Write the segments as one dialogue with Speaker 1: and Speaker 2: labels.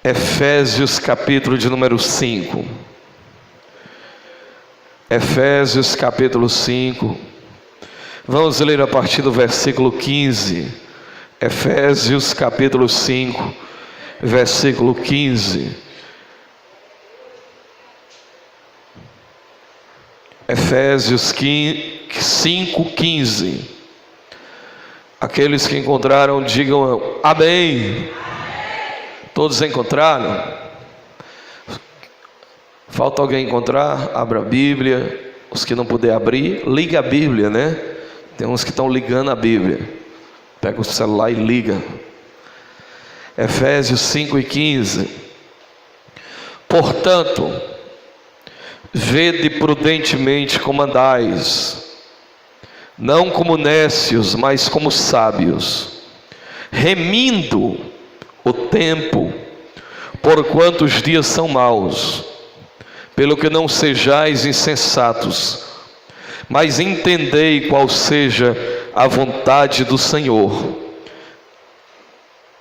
Speaker 1: Efésios capítulo de número 5. Efésios capítulo 5. Vamos ler a partir do versículo 15. Efésios capítulo 5, versículo 15. Efésios 5, 15. Aqueles que encontraram, digam amém. Todos encontraram? Falta alguém encontrar? Abra a Bíblia. Os que não puder abrir, liga a Bíblia, né? Tem uns que estão ligando a Bíblia. Pega o celular e liga. Efésios 5 e 15. Portanto, vede prudentemente como andais, não como nécios, mas como sábios, remindo o tempo, porquanto os dias são maus. Pelo que não sejais insensatos, mas entendei qual seja a vontade do Senhor.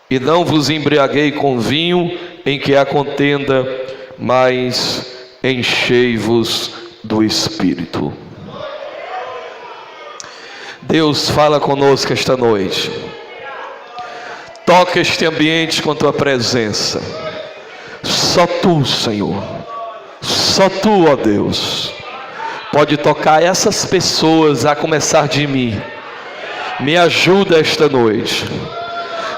Speaker 1: E não vos embriaguei com vinho em que há contenda, mas enchei-vos do Espírito. Deus, fala conosco esta noite. Toca este ambiente com tua presença. Só tu, Senhor, só tu, ó Deus, pode tocar essas pessoas, a começar de mim. Me ajuda esta noite,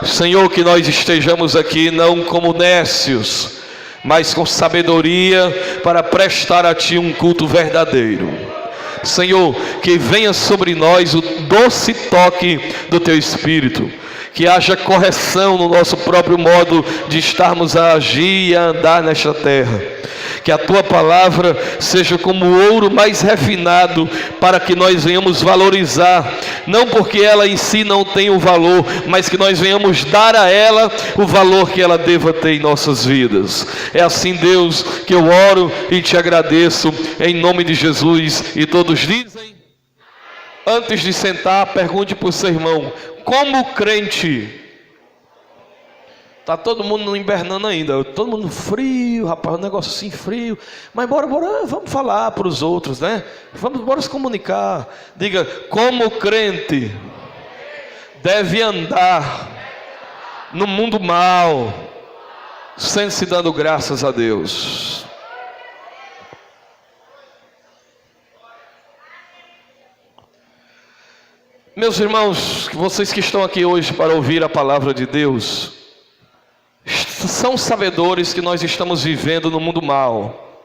Speaker 1: Senhor, que nós estejamos aqui não como nécios, mas com sabedoria para prestar a Ti um culto verdadeiro. Senhor, que venha sobre nós o doce toque do Teu Espírito, que haja correção no nosso próprio modo de estarmos a agir e a andar nesta terra. Que a Tua palavra seja como o ouro mais refinado, para que nós venhamos valorizar, não porque ela em si não tem o valor, mas que nós venhamos dar a ela o valor que ela deva ter em nossas vidas. É assim, Deus, que eu oro e Te agradeço, em nome de Jesus. E todos dizem? Antes de sentar, pergunte para o seu irmão: como crente? Está todo mundo invernando ainda, todo mundo frio, rapaz, um negócio assim frio. Mas bora, vamos falar para os outros, né? Bora se comunicar. Diga: como crente deve andar no mundo mal, sempre se dando graças a Deus. Meus irmãos, vocês que estão aqui hoje para ouvir a palavra de Deus, são sabedores que nós estamos vivendo no mundo mal.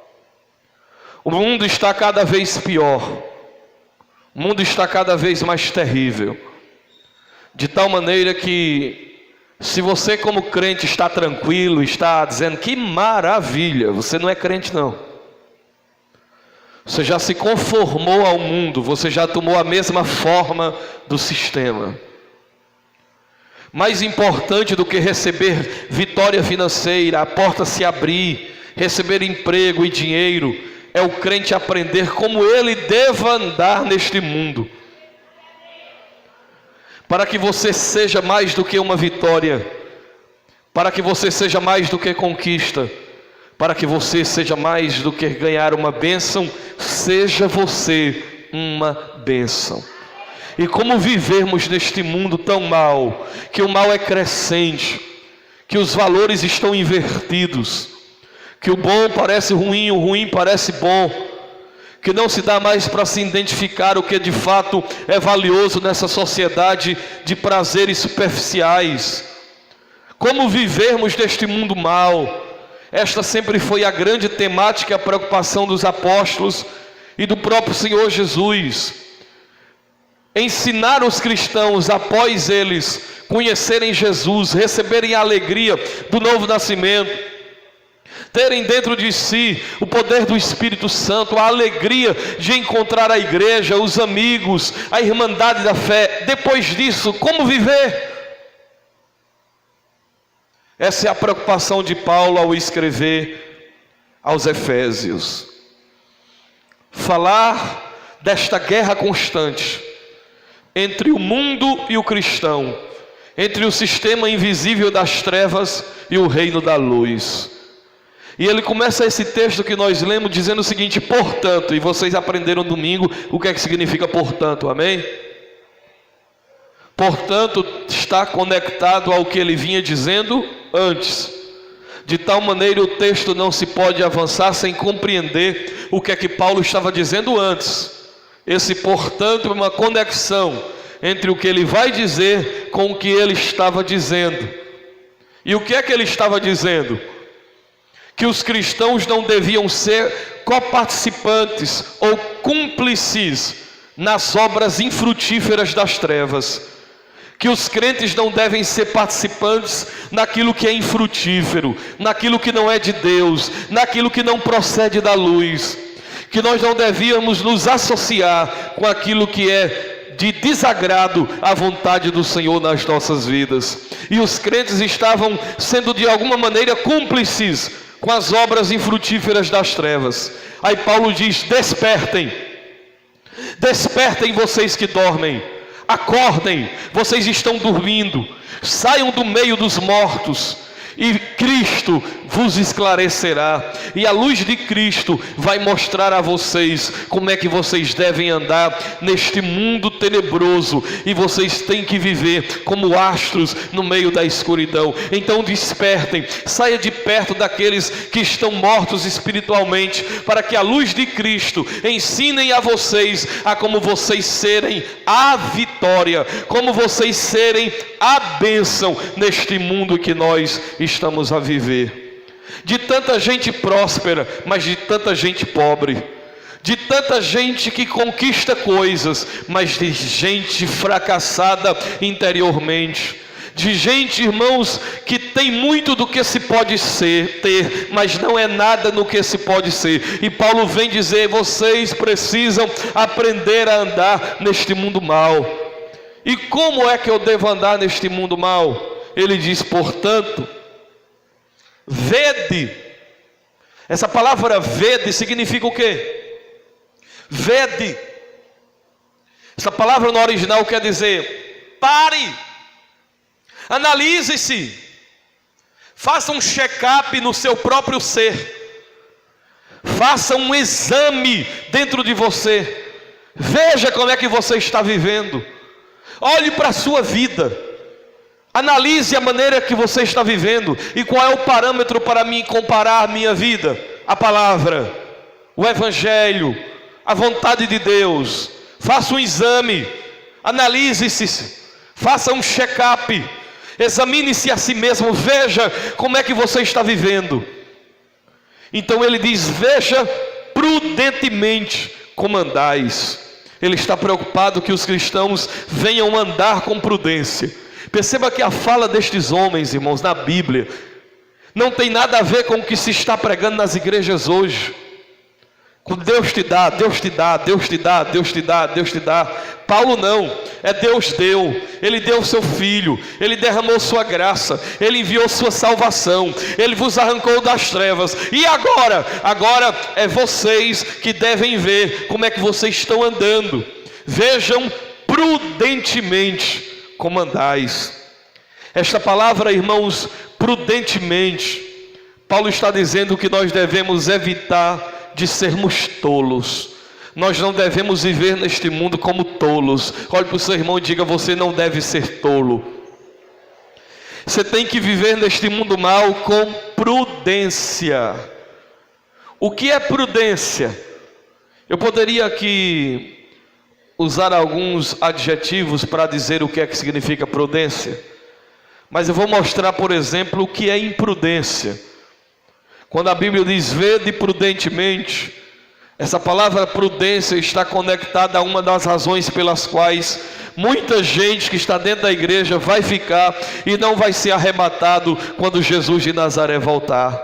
Speaker 1: O mundo está cada vez pior. O mundo está cada vez mais terrível. De tal maneira que, se você como crente está tranquilo, está dizendo que maravilha, você não é crente não. Você já se conformou ao mundo, você já tomou a mesma forma do sistema. Mais importante do que receber vitória financeira, a porta se abrir, receber emprego e dinheiro, é o crente aprender como ele deva andar neste mundo, para que você seja mais do que uma vitória, para que você seja mais do que conquista, para que você seja mais do que ganhar uma bênção, seja você uma bênção. E como vivermos neste mundo tão mal, que o mal é crescente, que os valores estão invertidos, que o bom parece ruim, o ruim parece bom, que não se dá mais para se identificar o que de fato é valioso nessa sociedade de prazeres superficiais. Como vivermos neste mundo mal? Esta sempre foi a grande temática, a preocupação dos apóstolos e do próprio Senhor Jesus. Ensinar os cristãos, após eles conhecerem Jesus, receberem a alegria do novo nascimento, terem dentro de si o poder do Espírito Santo, a alegria de encontrar a igreja, os amigos, a irmandade da fé. Depois disso, como viver? Essa é a preocupação de Paulo ao escrever aos Efésios. Falar desta guerra constante entre o mundo e o cristão, entre o sistema invisível das trevas e o reino da luz. E ele começa esse texto que nós lemos dizendo o seguinte: portanto, e vocês aprenderam domingo o que é que significa portanto, amém? Portanto, está conectado ao que ele vinha dizendo antes. De tal maneira o texto não se pode avançar sem compreender o que é que Paulo estava dizendo antes. Esse portanto é uma conexão entre o que ele vai dizer com o que ele estava dizendo. E o que é que ele estava dizendo? Que os cristãos não deviam ser coparticipantes ou cúmplices nas obras infrutíferas das trevas. Que os crentes não devem ser participantes naquilo que é infrutífero, naquilo que não é de Deus, naquilo que não procede da luz. Que nós não devíamos nos associar com aquilo que é de desagrado à vontade do Senhor nas nossas vidas. E os crentes estavam sendo de alguma maneira cúmplices com as obras infrutíferas das trevas. Aí Paulo diz: despertem, despertem vocês que dormem, acordem, vocês estão dormindo, saiam do meio dos mortos, e Cristo vos esclarecerá, e a luz de Cristo vai mostrar a vocês como é que vocês devem andar neste mundo tenebroso, e vocês têm que viver como astros no meio da escuridão. Então despertem, saia de perto daqueles que estão mortos espiritualmente, para que a luz de Cristo ensinem a vocês a como vocês serem a vitória, como vocês serem a bênção neste mundo que nós estamos a viver. De tanta gente próspera, mas de tanta gente pobre, de tanta gente que conquista coisas, mas de gente fracassada interiormente, de gente, irmãos, que tem muito do que se pode ter, mas não é nada no que se pode ser. E Paulo vem dizer: vocês precisam aprender a andar neste mundo mal. E como é que eu devo andar neste mundo mal? Ele diz: portanto, vede. Essa palavra vede significa o quê? Vede. Essa palavra no original quer dizer: pare, analise-se, faça um check-up no seu próprio ser, faça um exame dentro de você, veja como é que você está vivendo, olhe para a sua vida, analise a maneira que você está vivendo. E qual é o parâmetro para mim comparar a minha vida? A palavra, o evangelho, a vontade de Deus. Faça um exame, analise-se, faça um check-up, examine-se a si mesmo, veja como é que você está vivendo. Então ele diz: veja prudentemente como andais. Ele está preocupado que os cristãos venham andar com prudência. Perceba que a fala destes homens, irmãos, na Bíblia, não tem nada a ver com o que se está pregando nas igrejas hoje. Com Deus te dá, Deus te dá, Deus te dá, Deus te dá, Deus te dá. Paulo não, é Deus deu, Ele deu o seu Filho, Ele derramou sua graça, Ele enviou sua salvação, Ele vos arrancou das trevas. E agora é vocês que devem ver como é que vocês estão andando. Vejam prudentemente como andais. Esta palavra, irmãos, prudentemente, Paulo está dizendo que nós devemos evitar de sermos tolos. Nós não devemos viver neste mundo como tolos. Olhe para o seu irmão e diga: você não deve ser tolo. Você tem que viver neste mundo mal com prudência. O que é prudência? Eu poderia aqui usar alguns adjetivos para dizer o que é que significa prudência, mas eu vou mostrar, por exemplo, o que é imprudência. Quando a Bíblia diz: vede prudentemente, essa palavra prudência está conectada a uma das razões pelas quais muita gente que está dentro da igreja vai ficar e não vai ser arrebatado quando Jesus de Nazaré voltar.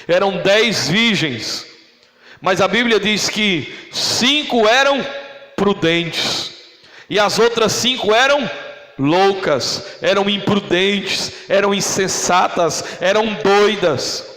Speaker 1: Eram 10 virgens, mas a Bíblia diz que 5 eram prudentes e as outras 5 eram loucas, eram imprudentes, eram insensatas, eram doidas,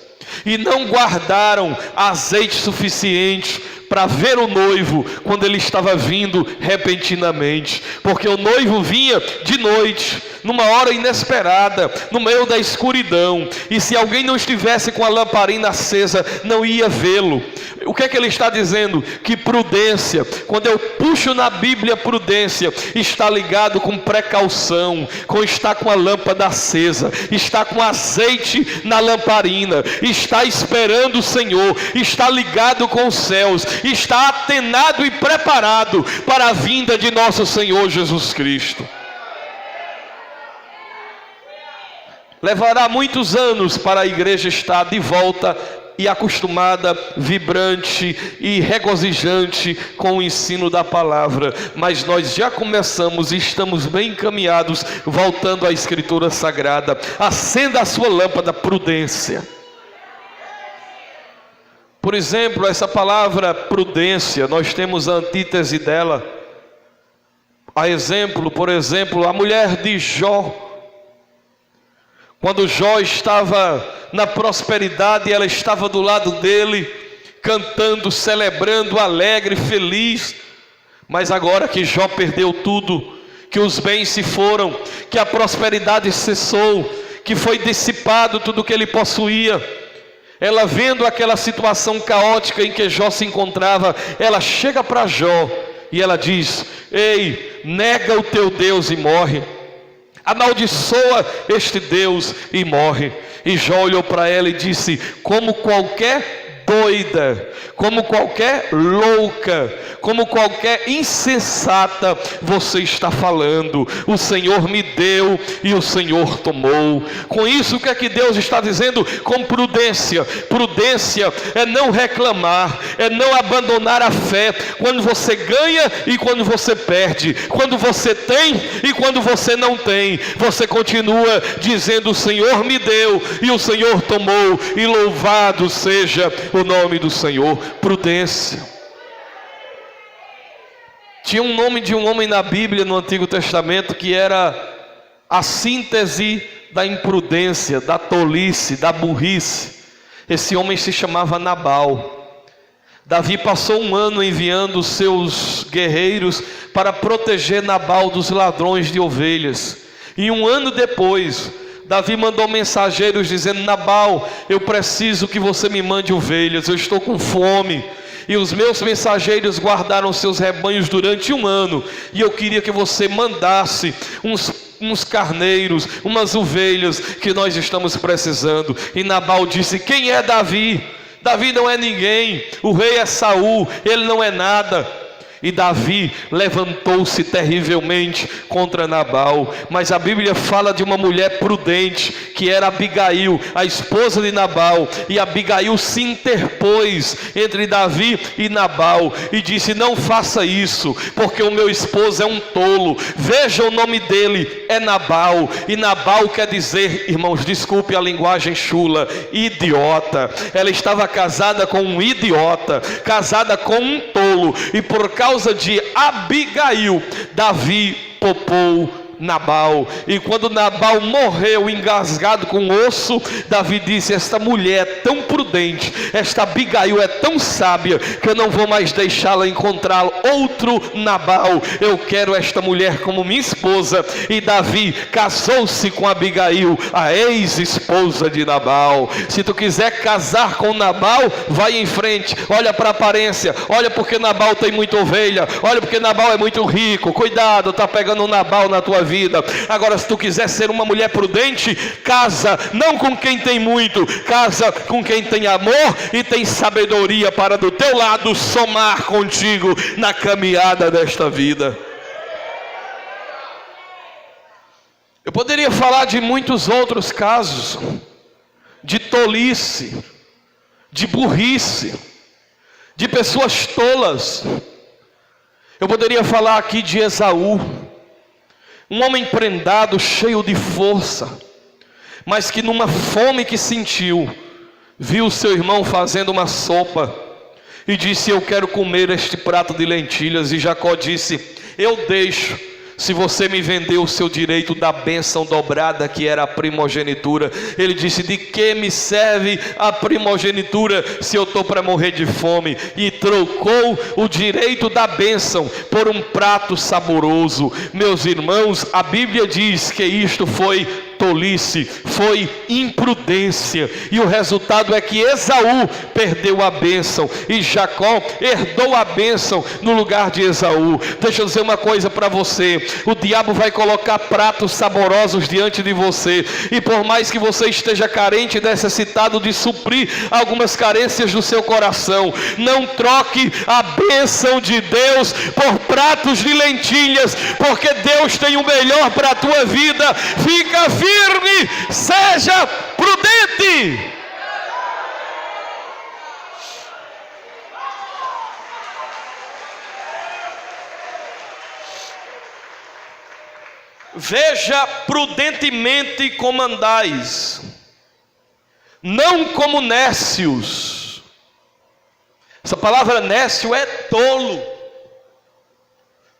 Speaker 1: e não guardaram azeite suficiente para ver o noivo quando ele estava vindo repentinamente, porque o noivo vinha de noite, numa hora inesperada, no meio da escuridão, e se alguém não estivesse com a lamparina acesa, não ia vê-lo. O que é que ele está dizendo? Que prudência, quando eu puxo na Bíblia prudência, está ligado com precaução, com estar com a lâmpada acesa, está com azeite na lamparina, está esperando o Senhor, está ligado com os céus, está atenado e preparado para a vinda de nosso Senhor Jesus Cristo. Levará muitos anos para a igreja estar de volta e acostumada, vibrante e regozijante com o ensino da palavra, mas nós já começamos e estamos bem encaminhados, voltando à Escritura Sagrada. Acenda a sua lâmpada, prudência. Por exemplo, essa palavra prudência, nós temos a antítese dela. Por exemplo, a mulher de Jó. Quando Jó estava na prosperidade, ela estava do lado dele, cantando, celebrando, alegre, feliz. Mas agora que Jó perdeu tudo, que os bens se foram, que a prosperidade cessou, que foi dissipado tudo que ele possuía, ela vendo aquela situação caótica em que Jó se encontrava, ela chega para Jó e ela diz: ei, nega o teu Deus e morre. Amaldiçoa este Deus e morre. E Jó olhou para ela e disse: como qualquer doida, como qualquer louca, como qualquer insensata, você está falando. O Senhor me deu e o Senhor tomou. Com isso, o que é que Deus está dizendo? Com prudência. Prudência é não reclamar, é não abandonar a fé quando você ganha e quando você perde, quando você tem e quando você não tem. Você continua dizendo: o Senhor me deu e o Senhor tomou, e louvado seja o nome do Senhor. Prudência. Tinha um nome de um homem na Bíblia, no Antigo Testamento, que era a síntese da imprudência, da tolice, da burrice. Esse homem se chamava Nabal. Davi passou um ano enviando os seus guerreiros para proteger Nabal dos ladrões de ovelhas. E um ano depois, Davi mandou mensageiros dizendo: Nabal, eu preciso que você me mande ovelhas, eu estou com fome. E os meus mensageiros guardaram seus rebanhos durante um ano, e eu queria que você mandasse uns carneiros, umas ovelhas, que nós estamos precisando. E Nabal disse: quem é Davi? Davi não é ninguém, o rei é Saul, ele não é nada. E Davi levantou-se terrivelmente contra Nabal. Mas a Bíblia fala de uma mulher prudente, que era Abigail, a esposa de Nabal. E Abigail se interpôs entre Davi e Nabal e disse: não faça isso, porque o meu esposo é um tolo. Veja, o nome dele é Nabal. E Nabal quer dizer, irmãos, desculpe a linguagem chula, idiota. Ela estava casada com um idiota, casada com um tolo. E por causa de Abigail, Davi poupou Nabal. E quando Nabal morreu engasgado com osso, Davi disse: esta mulher é tão prudente, esta Abigail é tão sábia, que eu não vou mais deixá-la encontrar outro Nabal. Eu quero esta mulher como minha esposa. E Davi casou-se com Abigail, a ex-esposa de Nabal. Se tu quiser casar com Nabal, vai em frente. Olha para a aparência, olha porque Nabal tem muita ovelha, olha porque Nabal é muito rico. Cuidado, está pegando um Nabal na tua vida. Agora, se tu quiser ser uma mulher prudente, casa não com quem tem muito, casa com quem tem amor e tem sabedoria para do teu lado somar contigo na caminhada desta vida. Eu poderia falar de muitos outros casos de tolice, de burrice, de pessoas tolas. Eu poderia falar aqui de Esaú, um homem prendado, cheio de força, mas que numa fome que sentiu, viu seu irmão fazendo uma sopa e disse: eu quero comer este prato de lentilhas. E Jacó disse: eu deixo, se você me vendeu o seu direito da bênção dobrada, que era a primogenitura. Ele disse: de que me serve a primogenitura se eu estou para morrer de fome? E trocou o direito da bênção por um prato saboroso. Meus irmãos, a Bíblia diz que isto foi tolice, foi imprudência, e o resultado é que Esaú perdeu a bênção e Jacó herdou a bênção no lugar de Esaú. Deixa eu dizer uma coisa para você: o diabo vai colocar pratos saborosos diante de você, e por mais que você esteja carente e necessitado de suprir algumas carências do seu coração, não troque a bênção de Deus por pratos de lentilhas, porque Deus tem o melhor para a tua vida. Fica firme, seja prudente. Veja prudentemente como andais, não como nécios. Essa palavra nécio é tolo.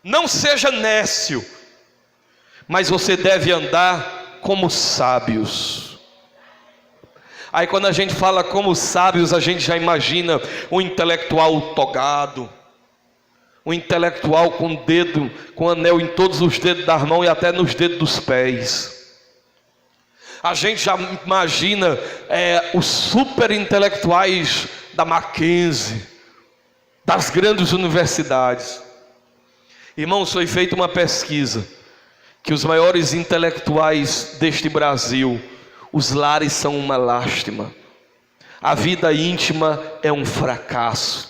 Speaker 1: Não seja nécio, mas você deve andar como sábios. Aí quando a gente fala como sábios, a gente já imagina um intelectual togado, um intelectual com dedo, com anel em todos os dedos das mãos e até nos dedos dos pés. A gente já imagina os super intelectuais da Mackenzie, das grandes universidades. Irmãos, foi feita uma pesquisa que os maiores intelectuais deste Brasil, os lares são uma lástima, a vida íntima é um fracasso,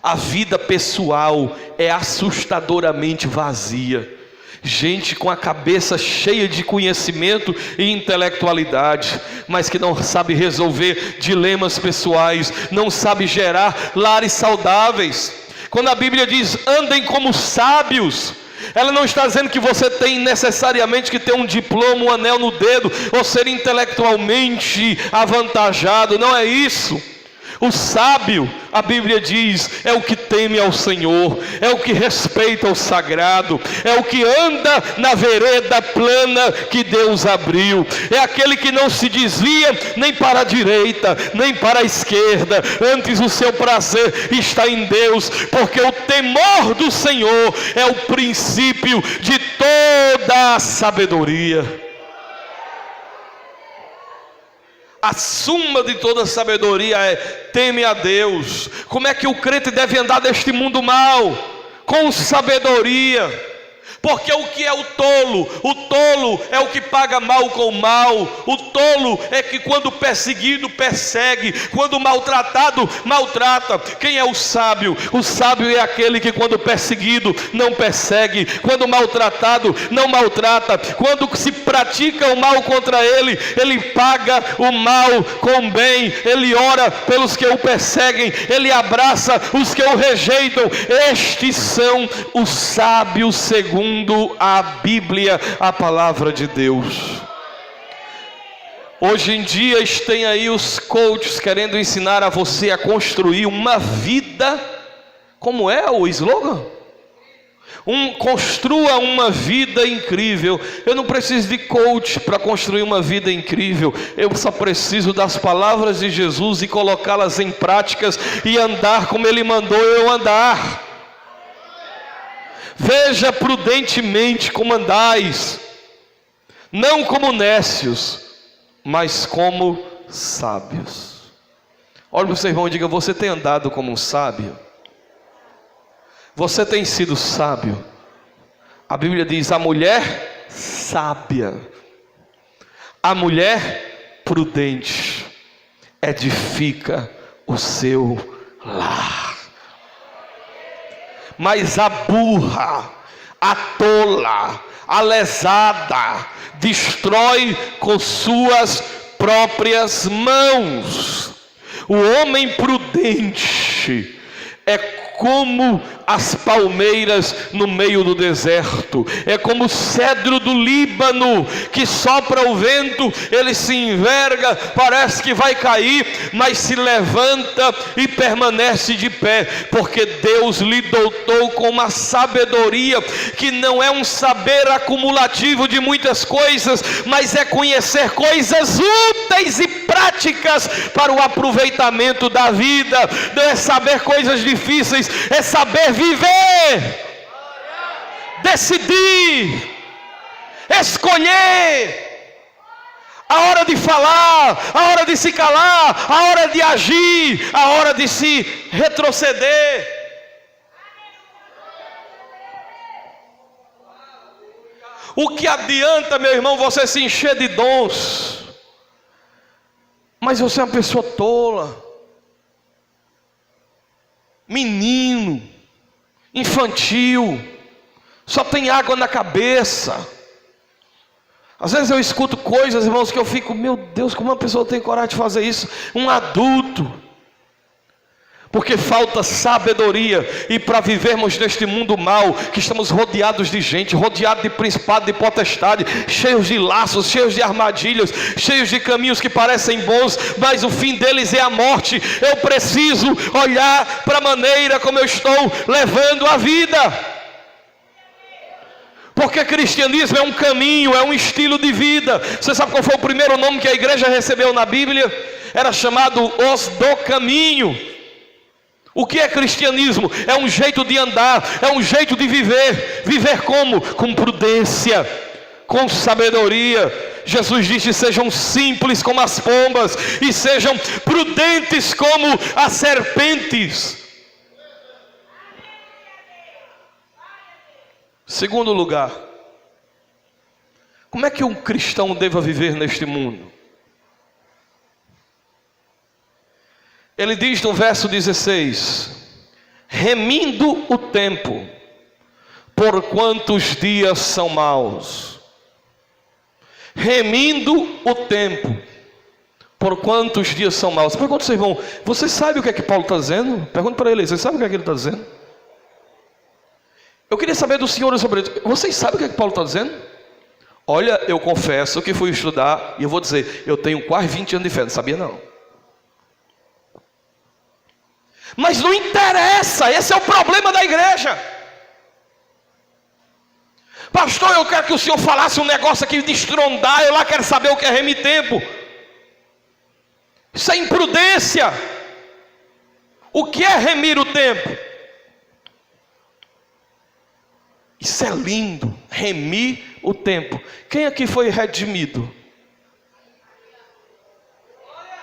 Speaker 1: a vida pessoal é assustadoramente vazia. Gente com a cabeça cheia de conhecimento e intelectualidade, mas que não sabe resolver dilemas pessoais, não sabe gerar lares saudáveis. Quando a Bíblia diz andem como sábios, ela não está dizendo que você tem necessariamente que ter um diploma, um anel no dedo, ou ser intelectualmente avantajado. Não é isso. O sábio, a Bíblia diz, é o que teme ao Senhor, é o que respeita o sagrado, é o que anda na vereda plana que Deus abriu, é aquele que não se desvia nem para a direita, nem para a esquerda, antes o seu prazer está em Deus, porque o temor do Senhor é o princípio de toda a sabedoria. A suma de toda sabedoria é: teme a Deus. Como é que o crente deve andar neste mundo mal? Com sabedoria. Porque o que é o tolo? O tolo é o que paga mal com mal. O tolo é que quando perseguido, persegue. Quando maltratado, maltrata. Quem é o sábio? O sábio é aquele que quando perseguido, não persegue. Quando maltratado, não maltrata. Quando se pratica o mal contra ele, ele paga o mal com bem. Ele ora pelos que o perseguem. Ele abraça os que o rejeitam. Estes são os sábios segundo a Bíblia, a palavra de Deus. Hoje em dia tem aí os coaches querendo ensinar a você a construir uma vida. Como é o slogan? Construa uma vida incrível. Eu não preciso de coach para construir uma vida incrível. Eu só preciso das palavras de Jesus e colocá-las em práticas e andar como Ele mandou eu andar. Veja prudentemente como andais, não como nécios, mas como sábios. Olha para o seu irmão e diga: você tem andado como um sábio? Você tem sido sábio? A Bíblia diz: a mulher sábia, a mulher prudente, edifica o seu lar. Mas a burra, a tola, a lesada, destrói com suas próprias mãos. O homem prudente é como as palmeiras no meio do deserto, é como o cedro do Líbano, que sopra o vento, ele se enverga, parece que vai cair, mas se levanta e permanece de pé, porque Deus lhe dotou com uma sabedoria, que não é um saber acumulativo de muitas coisas, mas é conhecer coisas úteis e práticas para o aproveitamento da vida. Não é saber coisas difíceis, é saber viver, decidir, escolher a hora de falar, a hora de se calar, a hora de agir, a hora de se retroceder. O que adianta, meu irmão, você se encher de dons, mas você é uma pessoa tola, menino, infantil, só tem água na cabeça. Às vezes eu escuto coisas, irmãos, que eu fico, meu Deus, como uma pessoa tem coragem de fazer isso? Um adulto. Porque falta sabedoria, e para vivermos neste mundo mal, que estamos rodeados de gente, rodeados de principado, de potestade, cheios de laços, cheios de armadilhas, cheios de caminhos que parecem bons, mas o fim deles é a morte. Eu preciso olhar para a maneira como eu estou levando a vida, porque cristianismo é um caminho, é um estilo de vida. Você sabe qual foi o primeiro nome que a igreja recebeu na Bíblia? Era chamado os do caminho. O que é cristianismo? É um jeito de andar, é um jeito de viver. Viver como? Com prudência, com sabedoria. Jesus disse: sejam simples como as pombas e sejam prudentes como as serpentes. Segundo lugar, como é que um cristão deva viver neste mundo? Ele diz no verso 16: remindo o tempo, porquanto os dias são maus. Remindo o tempo, porquanto os dias são maus. Pergunta ao seu irmão: você sabe o que é que Paulo está dizendo? Pergunta para ele: você sabe o que é que ele está dizendo? Eu queria saber dos senhores sobre isso. Vocês sabem o que é que Paulo está dizendo? Olha, eu confesso que fui estudar, e eu vou dizer, eu tenho quase 20 anos de fé, não sabia não. Mas não interessa, esse é o problema da igreja. Pastor, eu quero que o senhor falasse um negócio aqui de estrondar, eu lá quero saber o que é remir tempo. Isso é imprudência. O que é remir o tempo? Isso é lindo, remir o tempo. Quem aqui foi redimido?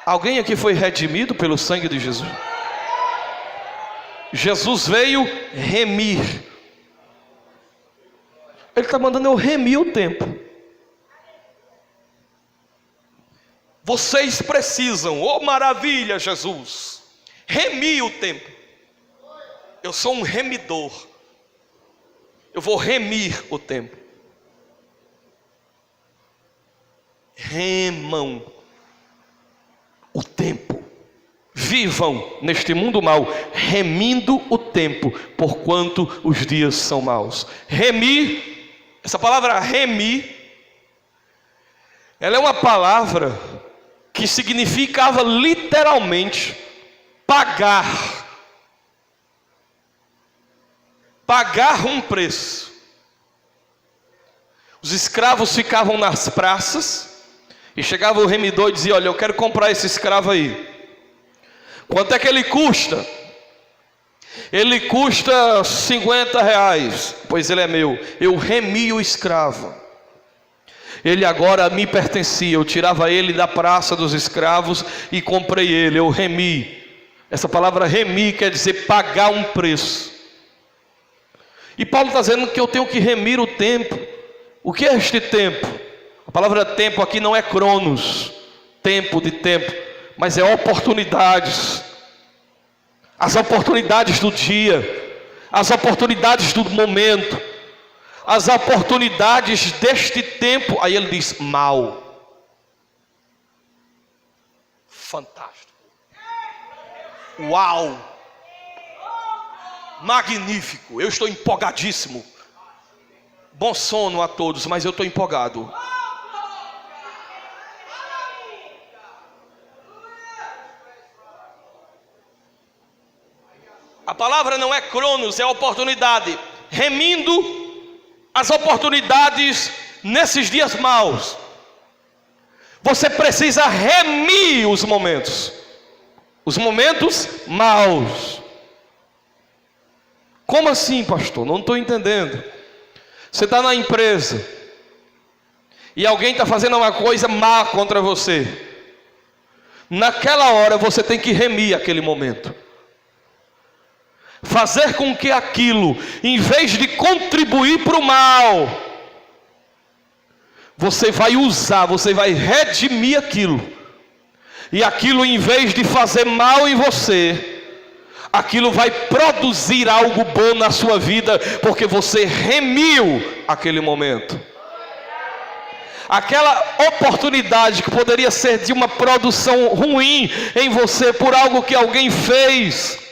Speaker 1: Alguém aqui foi redimido pelo sangue de Jesus? Jesus veio remir. Ele está mandando eu remir o tempo. Vocês precisam, oh maravilha, Jesus, remir o tempo. Eu sou um remidor. Eu vou remir o tempo. Remam o tempo. Vivam neste mundo mau, remindo o tempo, porquanto os dias são maus. Remir, essa palavra remir, ela é uma palavra que significava literalmente pagar. Pagar um preço. Os escravos ficavam nas praças e chegava o remidor e dizia: olha, eu quero comprar esse escravo aí. Quanto é que ele custa? Ele custa 50 reais. Pois ele é meu. Eu remi o escravo. Ele agora me pertencia. Eu tirava ele da praça dos escravos e comprei ele. Eu remi. Essa palavra remi quer dizer pagar um preço. E Paulo está dizendo que eu tenho que remir o tempo. O que é este tempo? A palavra tempo aqui não é cronos, tempo de tempo, mas é oportunidades. As oportunidades do dia, as oportunidades do momento, as oportunidades deste tempo. Aí ele diz: mal. Fantástico. Uau. Magnífico, eu estou empolgadíssimo. Bom sono a todos, mas eu estou empolgado. A palavra não é cronos, é oportunidade. Remindo as oportunidades nesses dias maus. Você precisa remir os momentos maus. Como assim, pastor? Não estou entendendo. Você está na empresa e alguém está fazendo uma coisa má contra você. Naquela hora você tem que remir aquele momento. Fazer com que aquilo, em vez de contribuir para o mal, você vai usar, você vai redimir aquilo. E aquilo, em vez de fazer mal em você, aquilo vai produzir algo bom na sua vida, porque você remiu aquele momento. Aquela oportunidade que poderia ser de uma produção ruim em você por algo que alguém fez,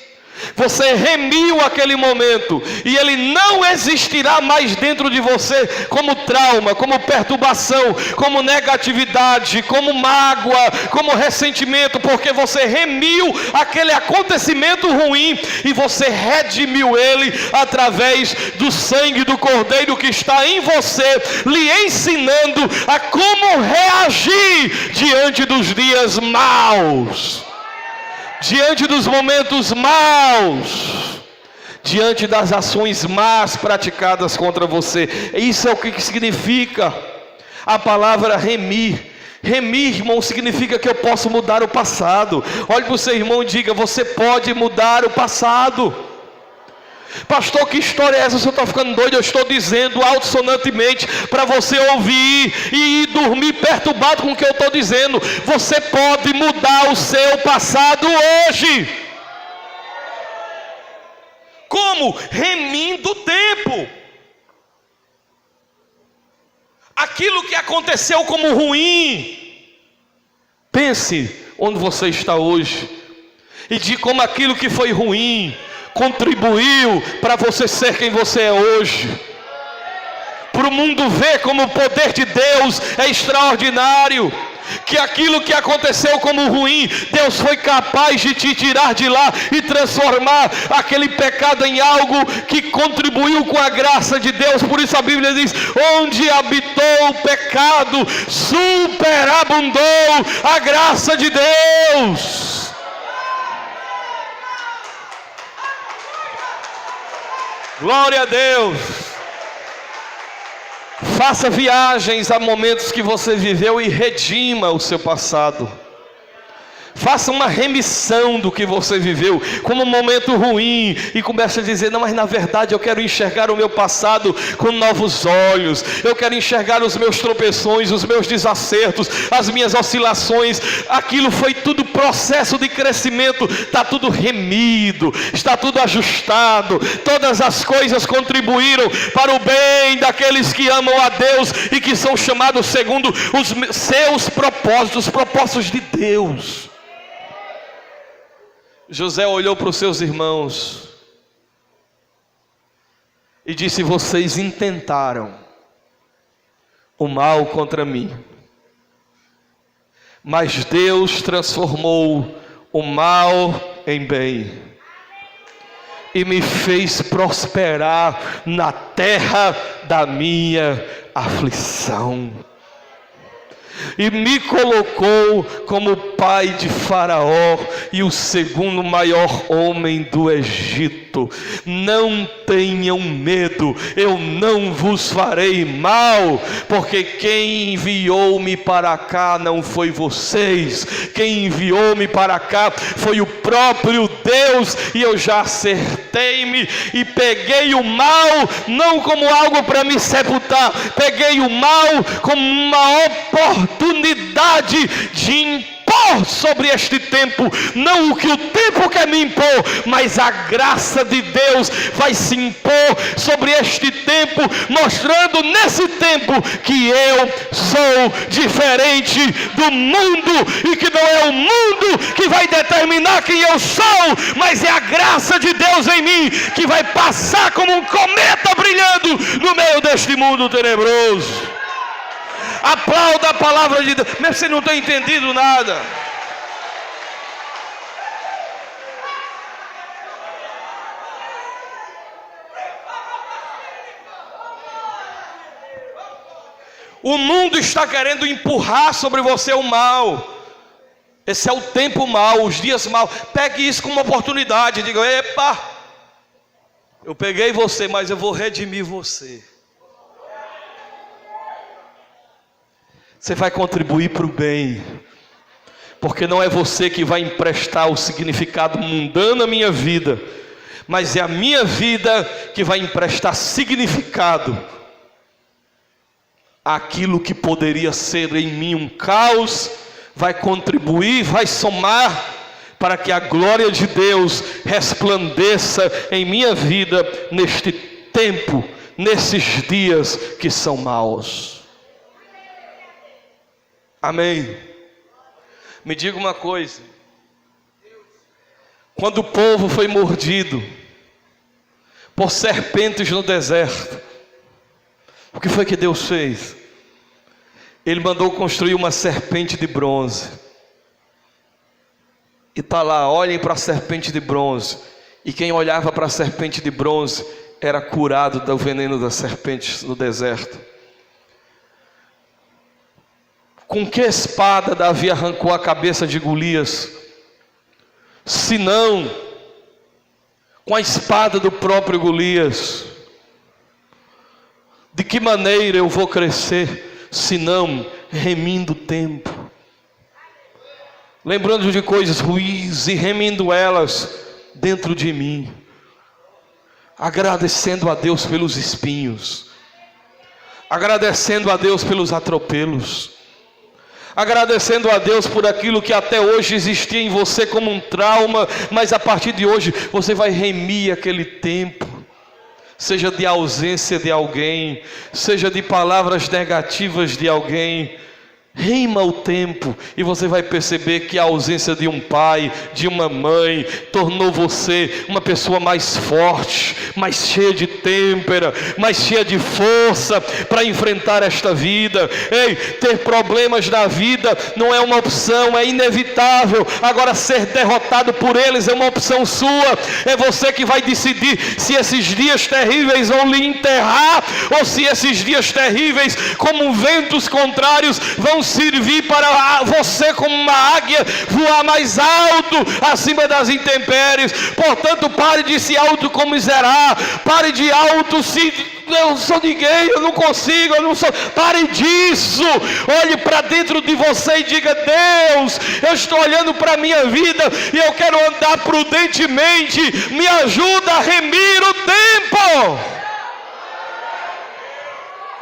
Speaker 1: você remiu aquele momento e ele não existirá mais dentro de você como trauma, como perturbação, como negatividade, como mágoa, como ressentimento, porque você remiu aquele acontecimento ruim e você redimiu ele através do sangue do Cordeiro que está em você, lhe ensinando a como reagir diante dos dias maus, diante dos momentos maus, diante das ações más praticadas contra você. Isso é o que significa a palavra remir. Remir, irmão, significa que eu posso mudar o passado. Olhe para o seu irmão e diga: você pode mudar o passado. Pastor, que história é essa? Você está ficando doido? Eu estou dizendo altissonantemente para você ouvir e dormir perturbado com o que eu estou dizendo. Você pode mudar o seu passado hoje. Como? Remindo o tempo. Aquilo que aconteceu como ruim, pense onde você está hoje e de como aquilo que foi ruim contribuiu para você ser quem você é hoje. Para o mundo ver como o poder de Deus é extraordinário. Que aquilo que aconteceu como ruim, Deus foi capaz de te tirar de lá e transformar aquele pecado em algo que contribuiu com a graça de Deus. Por isso a Bíblia diz: onde habitou o pecado, superabundou a graça de Deus. Glória a Deus. Faça viagens a momentos que você viveu e redima o seu passado. Faça uma remissão do que você viveu como um momento ruim e comece a dizer: não, mas na verdade eu quero enxergar o meu passado com novos olhos. Eu quero enxergar os meus tropeções, os meus desacertos, as minhas oscilações. Aquilo foi tudo processo de crescimento. Está tudo remido, está tudo ajustado. Todas as coisas contribuíram para o bem daqueles que amam a Deus e que são chamados segundo os seus propósitos, os propósitos de Deus. José olhou para os seus irmãos e disse: vocês intentaram o mal contra mim, mas Deus transformou o mal em bem e me fez prosperar na terra da minha aflição. E me colocou como pai de Faraó e o segundo maior homem do Egito. Não tenham medo, eu não vos farei mal, porque quem enviou-me para cá não foi vocês, quem enviou-me para cá foi o próprio Deus. E eu já acertei-me e peguei o mal não como algo para me sepultar, peguei o mal como uma oportunidade de impor sobre este tempo, não o que o tempo quer me impor, mas a graça de Deus vai se impor sobre este tempo, mostrando nesse tempo que eu sou diferente do mundo e que não é o mundo que vai determinar quem eu sou, mas é a graça de Deus em mim que vai passar como um cometa brilhando no meio deste mundo tenebroso. Aplauda a palavra de Deus. Mas você não tem entendido nada. O mundo está querendo empurrar sobre você o mal. Esse é o tempo mau, os dias maus. Pegue isso como uma oportunidade. Diga: epa, eu peguei você, mas eu vou redimir você. Você vai contribuir para o bem, porque não é você que vai emprestar o significado mundano à minha vida, mas é a minha vida que vai emprestar significado àquilo que poderia ser em mim um caos. Vai contribuir, vai somar para que a glória de Deus resplandeça em minha vida neste tempo, nesses dias que são maus. Amém. Me diga uma coisa: quando o povo foi mordido por serpentes no deserto, o que foi que Deus fez? Ele mandou construir uma serpente de bronze. E está lá, olhem para a serpente de bronze. E quem olhava para a serpente de bronze era curado do veneno das serpentes no deserto. Com que espada Davi arrancou a cabeça de Golias? Senão com a espada do próprio Golias. De que maneira eu vou crescer, senão remindo o tempo, lembrando de coisas ruins e remindo elas dentro de mim, agradecendo a Deus pelos espinhos, agradecendo a Deus pelos atropelos, agradecendo a Deus por aquilo que até hoje existia em você como um trauma, mas a partir de hoje você vai remir aquele tempo, seja de ausência de alguém, seja de palavras negativas de alguém. Rima o tempo e você vai perceber que a ausência de um pai, de uma mãe, tornou você uma pessoa mais forte, mais cheia de têmpera, mais cheia de força para enfrentar esta vida. Ei, ter problemas na vida não é uma opção, é inevitável. Agora, ser derrotado por eles é uma opção sua. É você que vai decidir se esses dias terríveis vão lhe enterrar, ou se esses dias terríveis, como ventos contrários, vão servir para você como uma águia voar mais alto acima das intempéries. Portanto, pare de se autocomiserar, pare de eu não sou ninguém, eu não consigo, eu não sou. Pare disso. Olhe para dentro de você e diga: Deus, eu estou olhando para a minha vida e eu quero andar prudentemente, me ajuda a remir o tempo.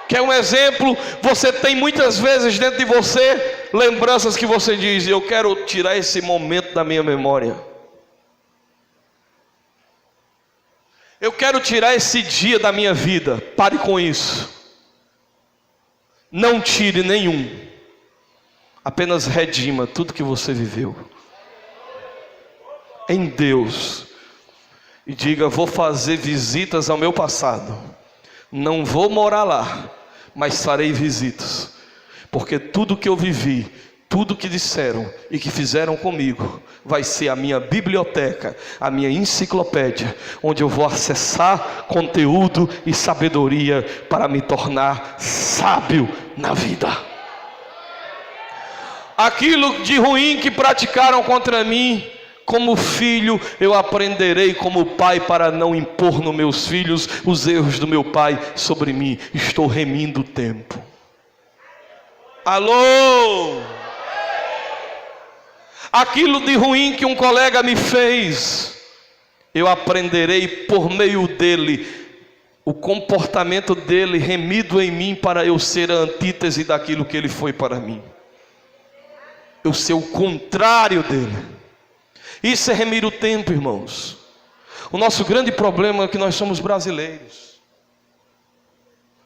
Speaker 1: Quer um exemplo? Você tem muitas vezes dentro de você lembranças que você diz: eu quero tirar esse momento da minha memória, eu quero tirar esse dia da minha vida. Pare com isso. Não tire nenhum, apenas redima tudo que você viveu em Deus e diga: vou fazer visitas ao meu passado, não vou morar lá, mas farei visitas, porque tudo que eu vivi, tudo que disseram e que fizeram comigo, vai ser a minha biblioteca, a minha enciclopédia, onde eu vou acessar conteúdo e sabedoria para me tornar sábio na vida. Aquilo de ruim que praticaram contra mim, como filho, eu aprenderei como pai para não impor nos meus filhos os erros do meu pai sobre mim. Estou remindo o tempo. Alô? Aquilo de ruim que um colega me fez, eu aprenderei por meio dele, o comportamento dele remido em mim, para eu ser a antítese daquilo que ele foi para mim. Eu ser o contrário dele. Isso é remir o tempo, irmãos. O nosso grande problema é que nós somos brasileiros.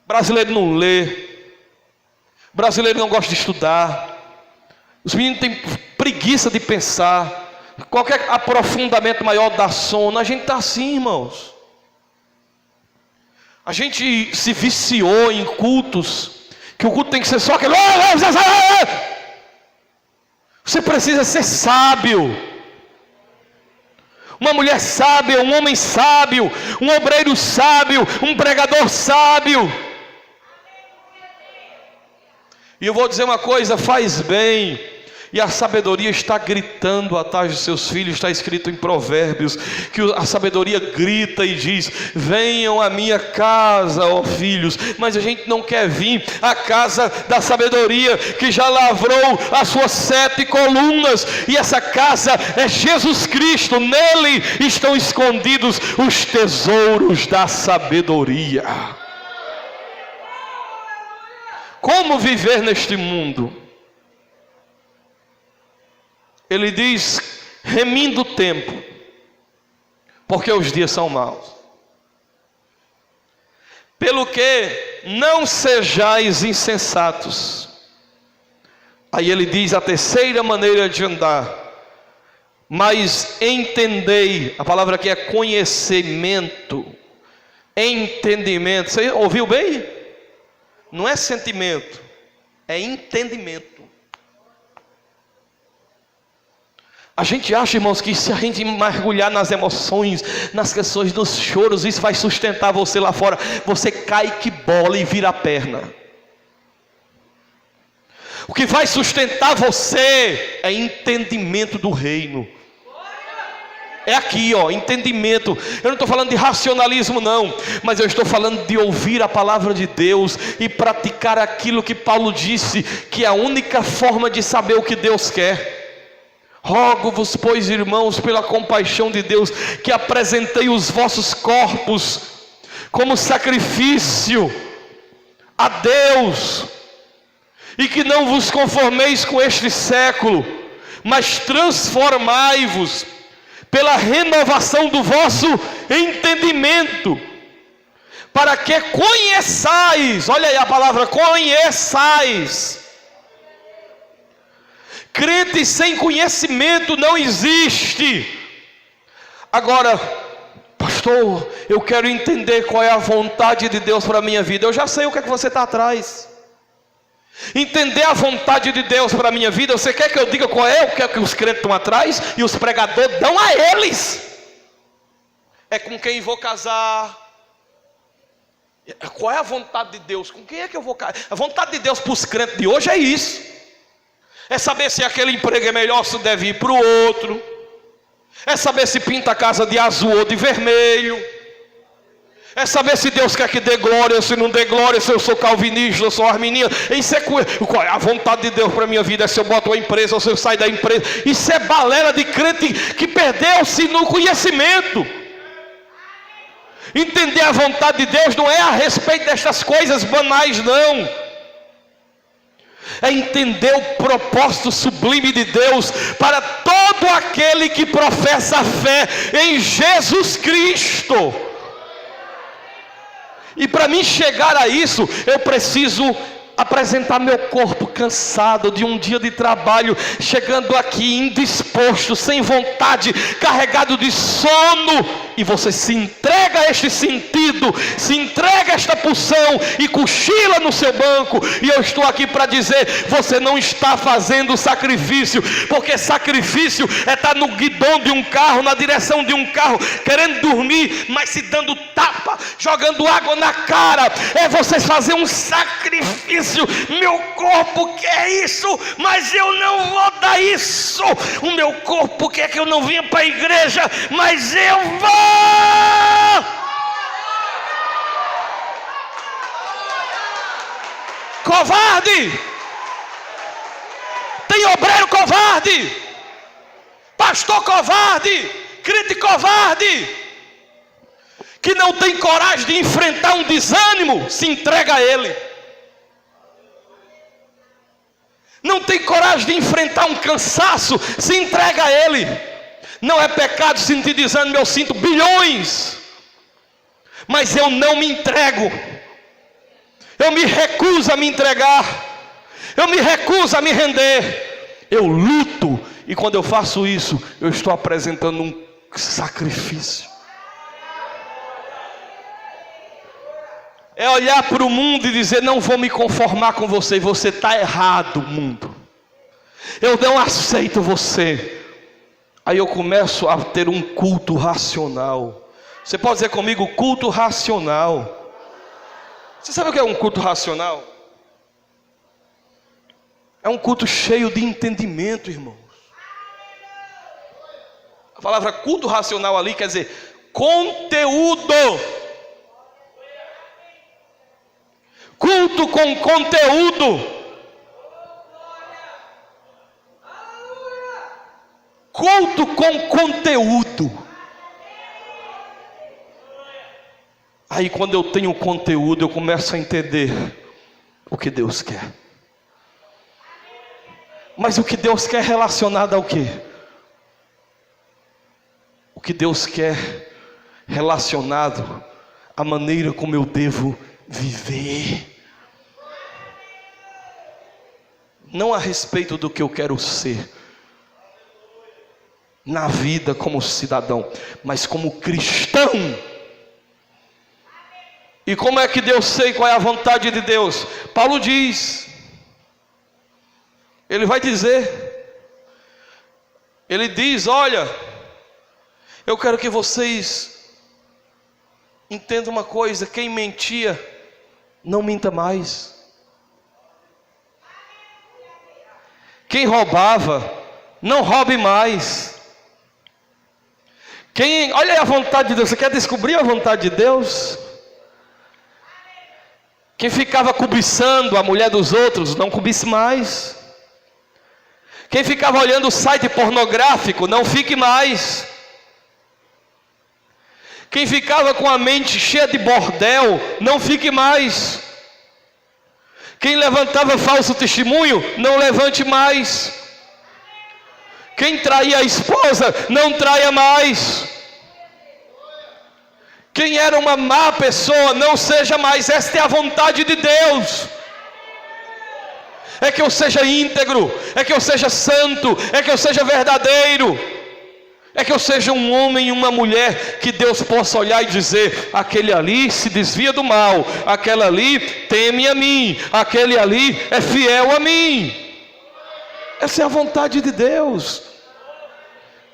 Speaker 1: Brasileiro não lê, brasileiro não gosta de estudar. Os meninos têm preguiça de pensar, qualquer aprofundamento maior dá sono. A gente está assim, irmãos. A gente se viciou em cultos, que o culto tem que ser só aquele. Você precisa ser sábio. Uma mulher sábia, um homem sábio, um obreiro sábio, um pregador sábio. E eu vou dizer uma coisa, faz bem. E a sabedoria está gritando atrás dos seus filhos. Está escrito em Provérbios que a sabedoria grita e diz: venham à minha casa, ó filhos. Mas a gente não quer vir à casa da sabedoria, que já lavrou as suas 7 colunas. E essa casa é Jesus Cristo. Nele estão escondidos os tesouros da sabedoria. Como viver neste mundo? Ele diz: remindo o tempo, porque os dias são maus. Pelo que não sejais insensatos. Aí ele diz a terceira maneira de andar: mas entendei. A palavra aqui é conhecimento, entendimento. Você ouviu bem? Não é sentimento, é entendimento. A gente acha, irmãos, que se a gente mergulhar nas emoções, nas questões dos choros, isso vai sustentar você lá fora. Você cai que bola e vira a perna. O que vai sustentar você é entendimento do reino. É aqui, ó, entendimento. Eu não estou falando de racionalismo não, mas eu estou falando de ouvir a palavra de Deus e praticar aquilo que Paulo disse, que é a única forma de saber o que Deus quer. Rogo-vos, pois, irmãos, pela compaixão de Deus, que apresentei os vossos corpos como sacrifício a Deus, e que não vos conformeis com este século, mas transformai-vos pela renovação do vosso entendimento, para que conheçais. Olha aí a palavra conheçais. Crente sem conhecimento não existe. Agora, pastor, eu quero entender qual é a vontade de Deus para a minha vida. Eu já sei o que é que você está atrás. Entender a vontade de Deus para a minha vida. Você quer que eu diga qual é o que é que os crentes estão atrás? E os pregadores dão a eles. É com quem vou casar. Qual é a vontade de Deus? Com quem é que eu vou casar? A vontade de Deus para os crentes de hoje é isso. É saber se aquele emprego é melhor, se deve ir para o outro. É saber se pinta a casa de azul ou de vermelho. É saber se Deus quer que dê glória ou se não dê glória, se eu sou calvinista ou sou arminiano. Isso é a vontade de Deus para a minha vida, é se eu boto uma empresa ou se eu saio da empresa. Isso é balela de crente que perdeu-se no conhecimento. Entender a vontade de Deus não é a respeito destas coisas banais, não. É entender o propósito sublime de Deus para todo aquele que professa a fé em Jesus Cristo. E para mim chegar a isso, eu preciso apresentar meu corpo cansado de um dia de trabalho, chegando aqui indisposto, sem vontade, carregado de sono, e você se entrega a este sentido, se entrega a esta pulsão e cochila no seu banco. E eu estou aqui para dizer: você não está fazendo sacrifício, porque sacrifício é estar no guidão de um carro, na direção de um carro, querendo dormir, mas se dando tapa, jogando água na cara. É você fazer um sacrifício. Meu corpo quer isso, mas eu não vou dar isso. O meu corpo quer que eu não venha para a igreja, mas eu vou. Covarde. Tem obreiro covarde, pastor covarde, crente covarde, que não tem coragem de enfrentar um desânimo, se entrega a ele. Não tem coragem de enfrentar um cansaço, se entrega a ele. Não é pecado sentir desânimo, eu sinto bilhões, mas eu não me entrego. Eu me recuso a me entregar, eu me recuso a me render. Eu luto E quando eu faço isso, eu estou apresentando um sacrifício. É olhar para o mundo e dizer: não vou me conformar com você. Você está errado, mundo. Eu não aceito você. Aí eu começo a ter um culto racional. Você pode dizer comigo: culto racional. Você sabe o que é um culto racional? É um culto cheio de entendimento, irmãos. A palavra culto racional ali quer dizer conteúdo. Culto com conteúdo. Culto com conteúdo. Aí quando eu tenho conteúdo, eu começo a entender o que Deus quer. Mas o que Deus quer é relacionado ao quê? O que Deus quer relacionado à maneira como eu devo viver. Não a respeito do que eu quero ser na vida como cidadão, mas como cristão. E como é que Deus sei qual é a vontade de Deus? Paulo diz, ele vai dizer, ele diz: olha, eu quero que vocês entendam uma coisa: quem mentia, não minta mais. Quem roubava, não roube mais. Olha aí a vontade de Deus. Você quer descobrir a vontade de Deus? Quem ficava cobiçando a mulher dos outros, não cobice mais. Quem ficava olhando o site pornográfico, não fique mais. Quem ficava com a mente cheia de bordel, não fique mais. Quem levantava falso testemunho, não levante mais. Quem traía a esposa, não traia mais. Quem era uma má pessoa, não seja mais. Esta é a vontade de Deus. É que eu seja íntegro, é que eu seja santo, é que eu seja verdadeiro, é que eu seja um homem e uma mulher que Deus possa olhar e dizer: aquele ali se desvia do mal, aquele ali teme a mim, aquele ali é fiel a mim. Essa é a vontade de Deus.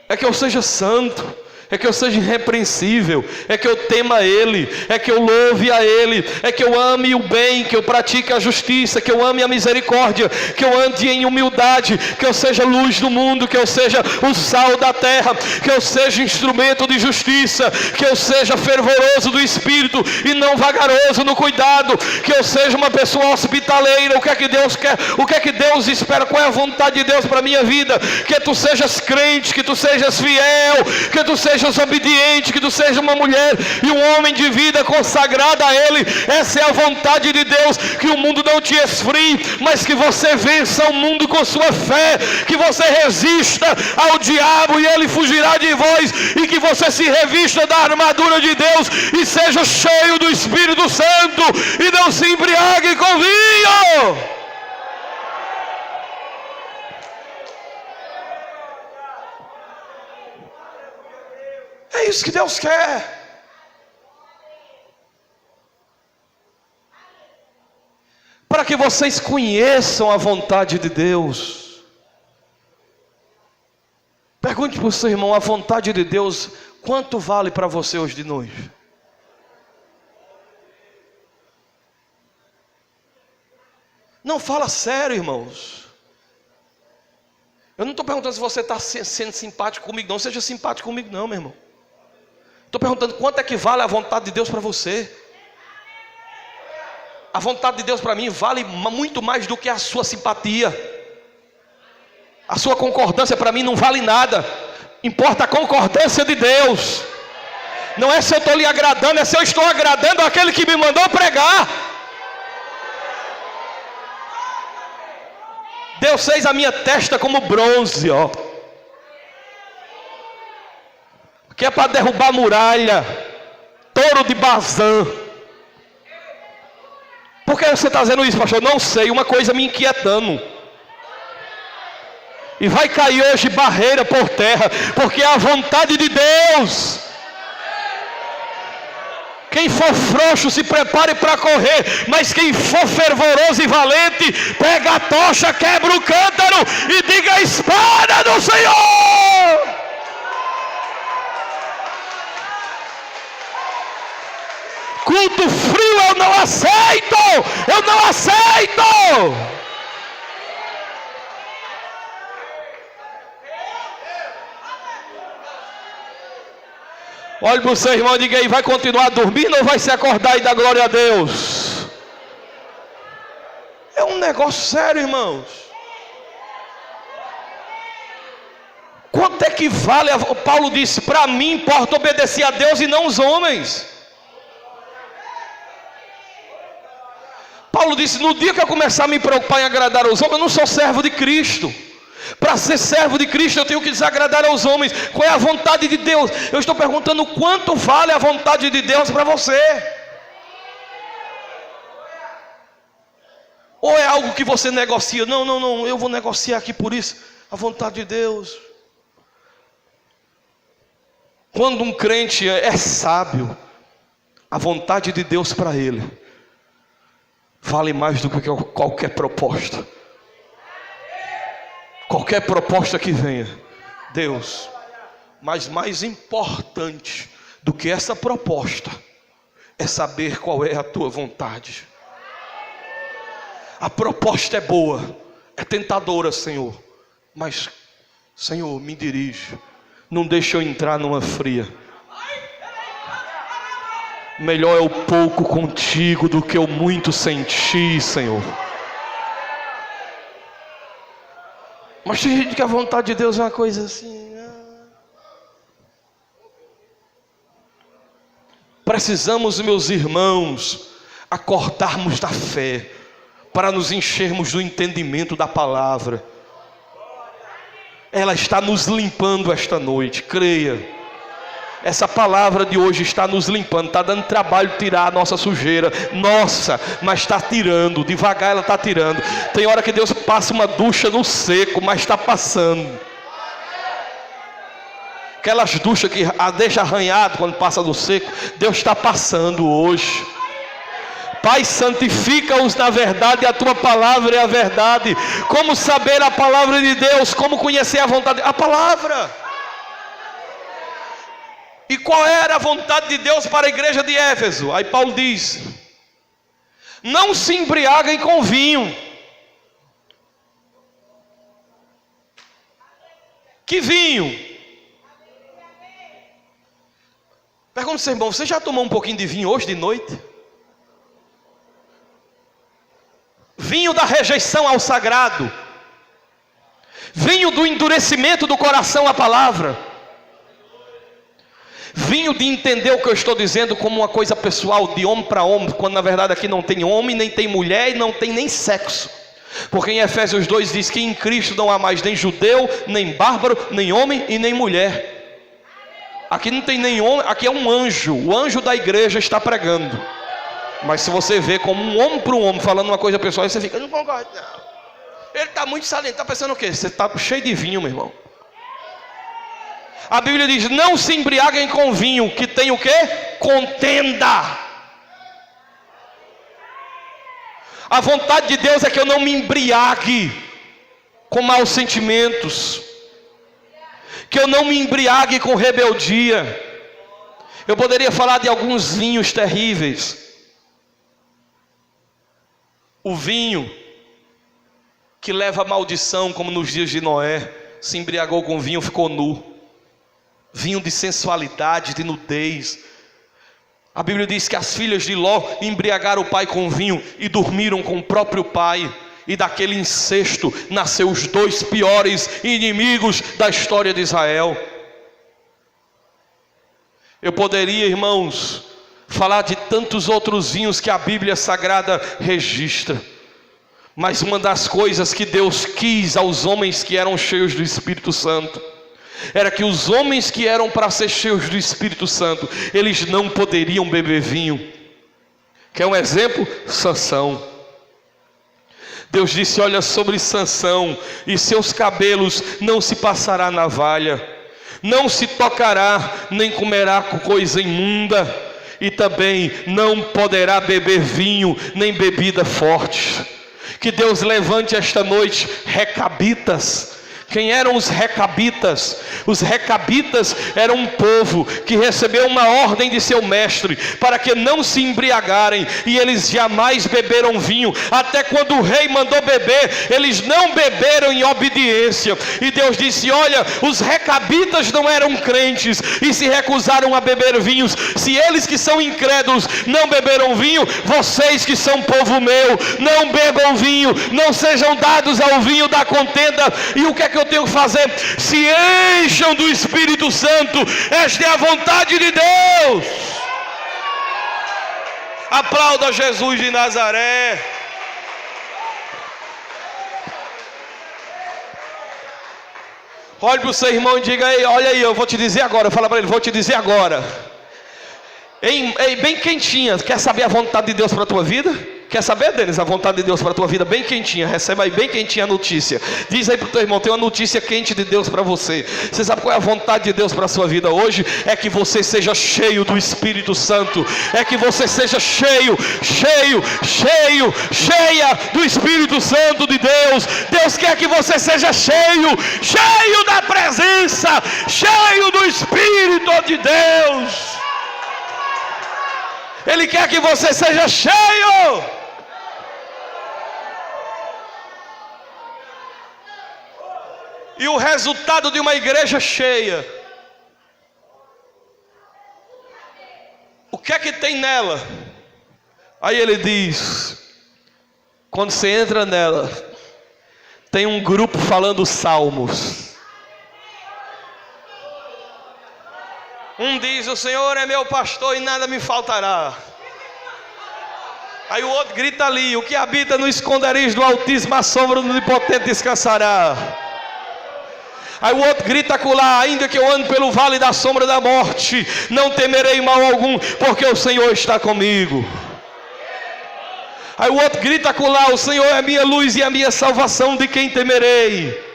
Speaker 1: É que eu seja santo, é que eu seja irrepreensível, é que eu tema a Ele, é que eu louve a Ele, é que eu ame o bem, que eu pratique a justiça, que eu ame a misericórdia, que eu ande em humildade, que eu seja luz do mundo, que eu seja o sal da terra, que eu seja instrumento de justiça, que eu seja fervoroso do Espírito e não vagaroso no cuidado, que eu seja uma pessoa hospitaleira. O que é que Deus quer? O que é que Deus espera? Qual é a vontade de Deus para a minha vida? Que tu sejas crente, que tu sejas fiel, que tu sejas obediente, que tu seja uma mulher e um homem de vida consagrada a Ele. Essa é a vontade de Deus, que o mundo não te esfrie, mas que você vença o mundo com sua fé, que você resista ao diabo e ele fugirá de vós, e que você se revista da armadura de Deus e seja cheio do Espírito Santo e não se embriague com vinho. É isso que Deus quer. Para que vocês conheçam a vontade de Deus. Pergunte para o seu irmão: a vontade de Deus, quanto vale para você hoje de noite? Não, fala sério, irmãos. Eu não estou perguntando se você está sendo simpático comigo, não. Seja simpático comigo, não, meu irmão. Estou perguntando quanto é que vale a vontade de Deus para você. A vontade de Deus para mim vale muito mais do que a sua simpatia. A sua concordância para mim não vale nada. Importa a concordância de Deus. Não é se eu estou lhe agradando, é se eu estou agradando aquele que me mandou pregar. Deus fez a minha testa como bronze, ó, que é para derrubar muralha, touro de Bazã. Por que você está dizendo isso, pastor? Não sei, uma coisa me inquietando. E vai cair hoje barreira por terra, porque é a vontade de Deus. Quem for frouxo se prepare para correr, mas quem for fervoroso e valente, pega a tocha, quebra o cântaro e diga: a espada do Senhor. Culto frio eu não aceito, eu não aceito. Olhe para o seu irmão e diga aí: vai continuar dormindo ou vai se acordar e dar glória a Deus? É um negócio sério, irmãos. Quanto é que vale? Paulo disse: para mim importa obedecer a Deus e não os homens. Paulo disse: no dia que eu começar a me preocupar em agradar aos homens, eu não sou servo de Cristo. Para ser servo de Cristo eu tenho que desagradar aos homens. Qual é a vontade de Deus? Eu estou perguntando: quanto vale a vontade de Deus para você? Ou é algo que você negocia? Não, eu vou negociar aqui por isso. A vontade de Deus. Quando um crente é sábio, a vontade de Deus para ele vale mais do que qualquer proposta. Qualquer proposta que venha, Deus. Mas mais importante do que essa proposta é saber qual é a tua vontade. A proposta é boa, é tentadora, Senhor, mas, Senhor, me dirige. Não deixa eu entrar numa fria. Melhor é o pouco contigo do que o muito sem ti, Senhor. Mas tem gente que a vontade de Deus é uma coisa assim. Precisamos, meus irmãos, acordarmos da fé para nos enchermos do entendimento da palavra. Ela está nos limpando esta noite, creia. Essa palavra de hoje está nos limpando, está dando trabalho tirar a nossa sujeira, nossa, mas está tirando, devagar ela está tirando. Tem hora que Deus passa uma ducha no seco, mas está passando. Aquelas duchas que a deixa arranhado quando passa no seco, Deus está passando hoje. Pai, santifica-os na verdade, a tua palavra é a verdade. Como saber a palavra de Deus? Como conhecer a vontade? A palavra. E qual era a vontade de Deus para a igreja de Éfeso? Aí Paulo diz: não se embriaguem com vinho. Que vinho? Pergunta ao seu irmão: você já tomou um pouquinho de vinho hoje de noite? Vinho da rejeição ao sagrado, vinho do endurecimento do coração à palavra, vinho de entender o que eu estou dizendo como uma coisa pessoal, de homem para homem, quando na verdade aqui não tem homem, nem tem mulher e não tem nem sexo. Porque em Efésios 2 diz que em Cristo não há mais nem judeu, nem bárbaro, nem homem e nem mulher. Aqui não tem nem homem, aqui é um anjo. O anjo da igreja está pregando. Mas se você vê como um homem para um homem falando uma coisa pessoal, você fica: não concordo não. Ele está muito salente. Está pensando o quê? Você está cheio de vinho, meu irmão. A Bíblia diz: não se embriaguem com vinho, que tem o quê? Contenda. A vontade de Deus é que eu não me embriague com maus sentimentos, que eu não me embriague com rebeldia. Eu poderia falar de alguns vinhos terríveis. O vinho que leva a maldição, como nos dias de Noé, se embriagou com vinho, ficou nu. Vinho de sensualidade, de nudez. A Bíblia diz que as filhas de Ló embriagaram o pai com vinho e dormiram com o próprio pai. E daquele incesto nasceu os dois piores inimigos da história de Israel. Eu poderia, irmãos, falar de tantos outros vinhos que a Bíblia Sagrada registra. Mas uma das coisas que Deus quis aos homens que eram cheios do Espírito Santo era que os homens que eram para ser cheios do Espírito Santo, eles não poderiam beber vinho. Quer um exemplo? Sansão. Deus disse: olha sobre Sansão, e seus cabelos não se passará navalha, não se tocará, nem comerá coisa imunda, e também não poderá beber vinho, nem bebida forte. Que Deus levante esta noite recabitas. Quem eram os recabitas? Os recabitas eram um povo que recebeu uma ordem de seu mestre para que não se embriagarem, e eles jamais beberam vinho. Até quando o rei mandou beber, eles não beberam em obediência. E Deus disse: olha, os recabitas não eram crentes e se recusaram a beber vinhos. Se eles que são incrédulos não beberam vinho, vocês que são povo meu, não bebam vinho, não sejam dados ao vinho da contenda. E o que é que eu tenho que fazer? Se encham do Espírito Santo. Esta é a vontade de Deus. Aplauda Jesus de Nazaré. Olhe para o seu irmão e diga: ei, olha aí, eu vou te dizer agora. Fala para ele: vou te dizer agora. Bem quentinha. Quer saber a vontade de Deus para a tua vida? Quer saber, Denis, a vontade de Deus para a tua vida? Bem quentinha. Receba aí bem quentinha a notícia. Diz aí para o teu irmão: tem uma notícia quente de Deus para você. Você sabe qual é a vontade de Deus para a sua vida hoje? É que você seja cheio do Espírito Santo. É que você seja cheia do Espírito Santo de Deus. Deus quer que você seja cheio da presença, cheio do Espírito de Deus. Ele quer que você seja cheio. E o resultado de uma igreja cheia, o que é que tem nela? Aí ele diz: quando você entra nela, tem um grupo falando salmos. Um diz: o Senhor é meu pastor e nada me faltará. Aí o outro grita ali: o que habita no esconderijo do Altíssimo, a sombra do Onipotente descansará. Aí o outro grita acolá: ainda que eu ande pelo vale da sombra da morte, não temerei mal algum, porque o Senhor está comigo. Aí o outro grita acolá: o Senhor é a minha luz e a minha salvação, de quem temerei?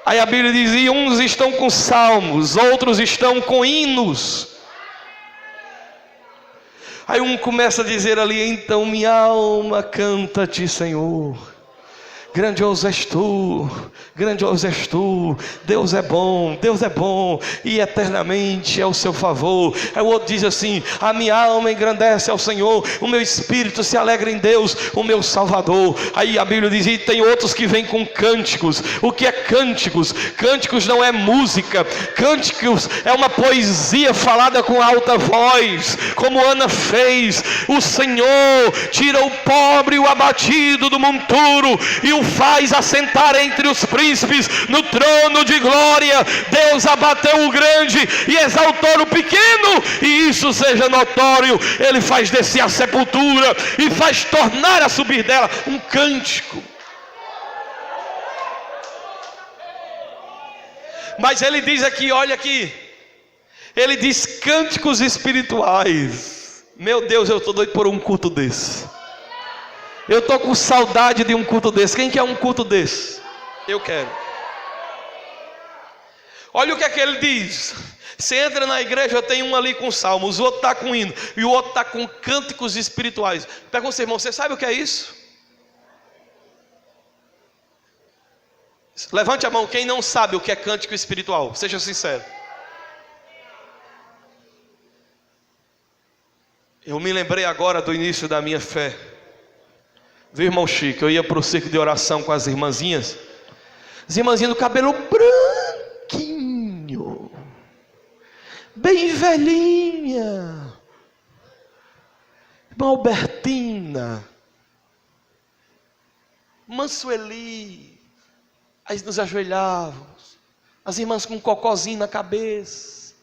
Speaker 1: Aí a Bíblia diz: e uns estão com salmos, outros estão com hinos. Aí um começa a dizer ali: então minha alma canta-te, Senhor. Grandioso és tu, Deus é bom, e eternamente é o seu favor. Aí o outro diz assim: a minha alma engrandece ao Senhor, o meu espírito se alegra em Deus, o meu Salvador. Aí a Bíblia diz: e tem outros que vêm com cânticos. O que é cânticos? Cânticos não é música, cânticos é uma poesia falada com alta voz, como Ana fez. O Senhor tira o pobre e o abatido do monturo, e o faz assentar entre os príncipes no trono de glória. Deus abateu o grande e exaltou o pequeno, e isso seja notório. Ele faz descer a sepultura e faz tornar a subir dela. Um cântico. Mas ele diz aqui, olha aqui, ele diz cânticos espirituais. Meu Deus, eu estou doido por um culto desse. Eu estou com saudade de um culto desse. Quem quer um culto desse? Eu quero. Olha o que é que ele diz. Você entra na igreja, tem um ali com salmos, o outro está com hino, e o outro está com cânticos espirituais. Pergunta ao seu irmão: você sabe o que é isso? Levante a mão quem não sabe o que é cântico espiritual. Seja sincero. Eu me lembrei agora do início da minha fé. Viu, irmão Chico? Eu ia para o círculo de oração com as irmãzinhas. As irmãzinhas do cabelo branquinho, bem velhinha. Irmã Albertina, Mansueli. Aí nos ajoelhávamos. As irmãs com um cocôzinho na cabeça.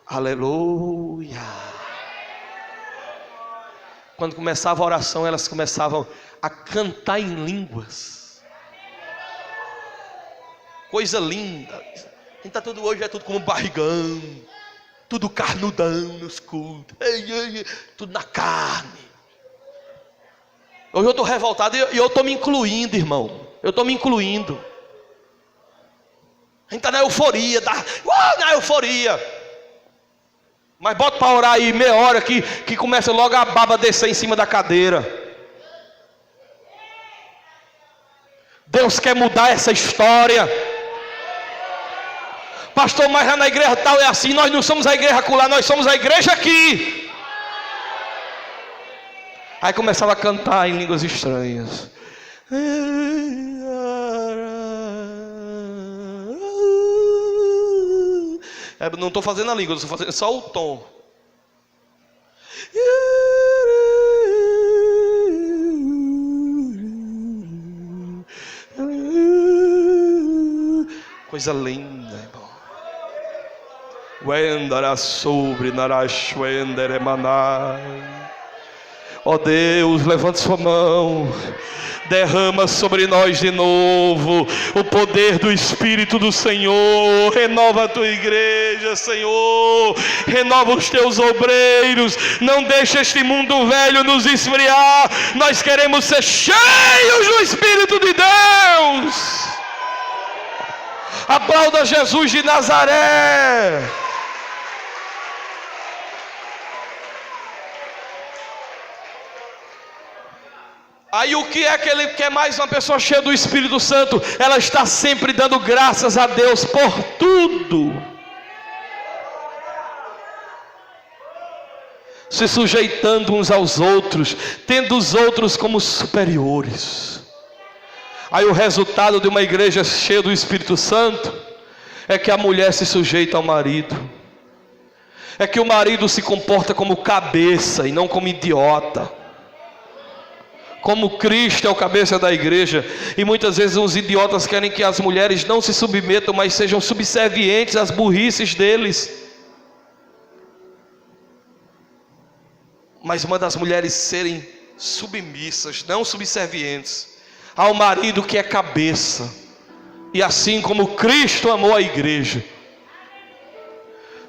Speaker 1: Aleluia. Quando começava a oração, elas começavam a cantar em línguas. Coisa linda. A gente está tudo hoje, é tudo como barrigão, tudo carnudão nos cultos, tudo na carne. Hoje eu estou revoltado e eu estou me incluindo, irmão. Eu estou me incluindo. A gente está na euforia, na euforia. Mas bota para orar aí meia hora que começa logo a baba descer em cima da cadeira. Deus quer mudar essa história. Pastor, mas lá na igreja tal é assim. Nós não somos a igreja acolá, nós somos a igreja aqui. Aí começava a cantar em línguas estranhas. Não estou fazendo a língua, estou fazendo só o tom. Coisa linda, irmão. Wendara sobre narashwendere manai. Ó Deus, levante sua mão, derrama sobre nós de novo o poder do Espírito do Senhor. Renova a tua igreja, Senhor, renova os teus obreiros. Não deixa este mundo velho nos esfriar. Nós queremos ser cheios do Espírito de Deus. Aplauda Jesus de Nazaré. Aí o que é que ele quer mais? Uma pessoa cheia do Espírito Santo, ela está sempre dando graças a Deus por tudo, se sujeitando uns aos outros, tendo os outros como superiores. Aí o resultado de uma igreja cheia do Espírito Santo é que a mulher se sujeita ao marido, é que o marido se comporta como cabeça e não como idiota. Como Cristo é o cabeça da igreja. E muitas vezes os idiotas querem que as mulheres não se submetam, mas sejam subservientes às burrices deles. Mas manda as mulheres serem submissas, não subservientes, ao marido que é cabeça. E assim como Cristo amou a igreja,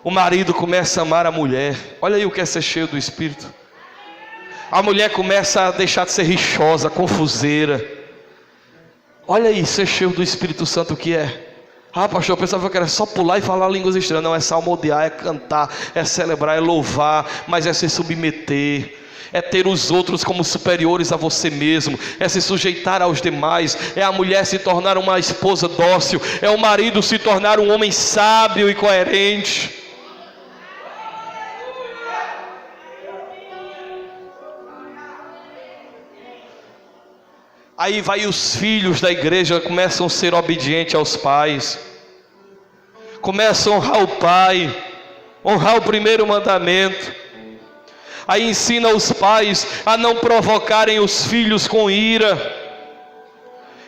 Speaker 1: o marido começa a amar a mulher. Olha aí o que é ser cheio do Espírito. A mulher começa a deixar de ser rixosa, confuseira. Olha aí, ser cheio do Espírito Santo o que é? Ah, pastor, eu pensava que era só pular e falar línguas estranhas. Não, é salmodiar, é cantar, é celebrar, é louvar, mas é se submeter, é ter os outros como superiores a você mesmo, é se sujeitar aos demais, é a mulher se tornar uma esposa dócil, é o marido se tornar um homem sábio e coerente. Aí vai os filhos da igreja, começam a ser obedientes aos pais, começam a honrar o pai, honrar o primeiro mandamento. Aí ensina os pais a não provocarem os filhos com ira.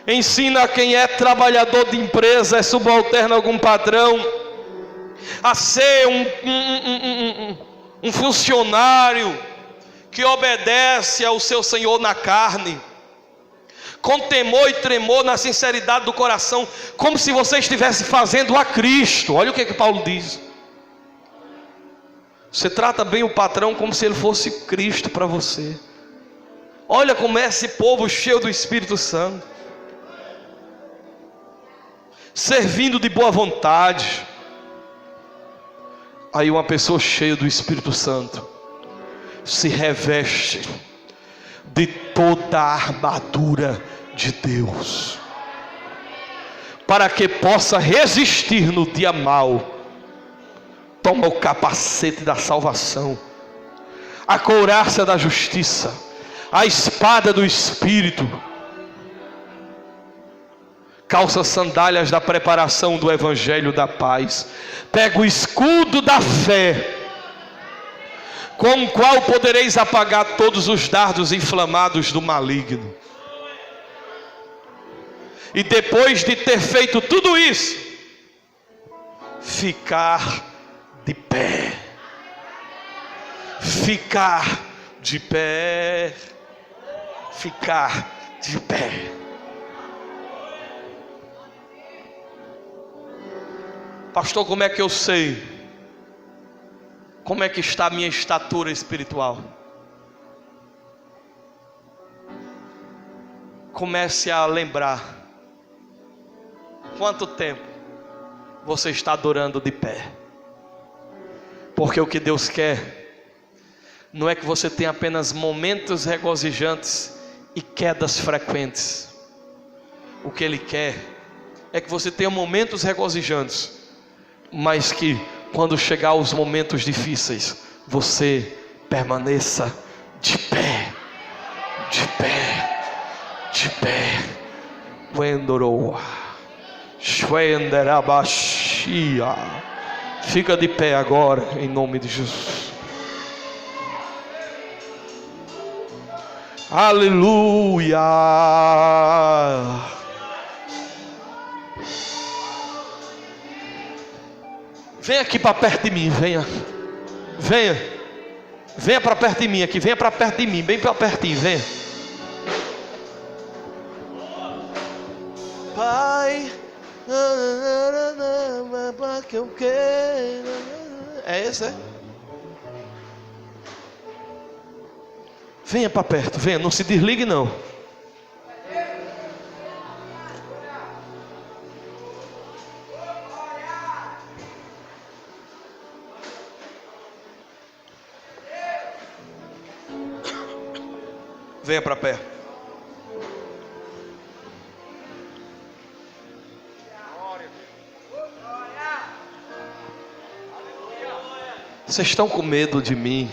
Speaker 1: Ensina quem é trabalhador de empresa, é subalterno a algum patrão, a ser um funcionário que obedece ao seu senhor na carne, com temor e tremor, na sinceridade do coração, como se você estivesse fazendo a Cristo. Olha o que Paulo diz. Você trata bem o patrão como se ele fosse Cristo para você. Olha como é esse povo cheio do Espírito Santo, servindo de boa vontade. Aí uma pessoa cheia do Espírito Santo se reveste de toda a armadura de Deus, para que possa resistir no dia mau. Toma o capacete da salvação, a couraça da justiça, a espada do Espírito, calça sandálias da preparação do Evangelho da paz, pega o escudo da fé, com o qual podereis apagar todos os dardos inflamados do maligno. E depois de ter feito tudo isso, ficar de pé. Ficar de pé. Ficar de pé. Pastor, como é que eu sei? Como é que está a minha estatura espiritual? comece a lembrar quanto tempo você está adorando de pé. Porque o que Deus quer não é que você tenha apenas momentos regozijantes e quedas frequentes. O que Ele quer é que você tenha momentos regozijantes, mas que quando chegar os momentos difíceis, você permaneça de pé, de pé, de pé. Wendoroa, Shwenderabashia. Fica de pé agora, em nome de Jesus. Aleluia. Venha aqui para perto de mim, venha. Venha. Venha para perto de mim aqui, venha para perto de mim, bem para pertinho, venha. Pai, que eu quero. É esse, é? Venha para perto, venha, não se desligue não. Venha para perto. Vocês estão com medo de mim?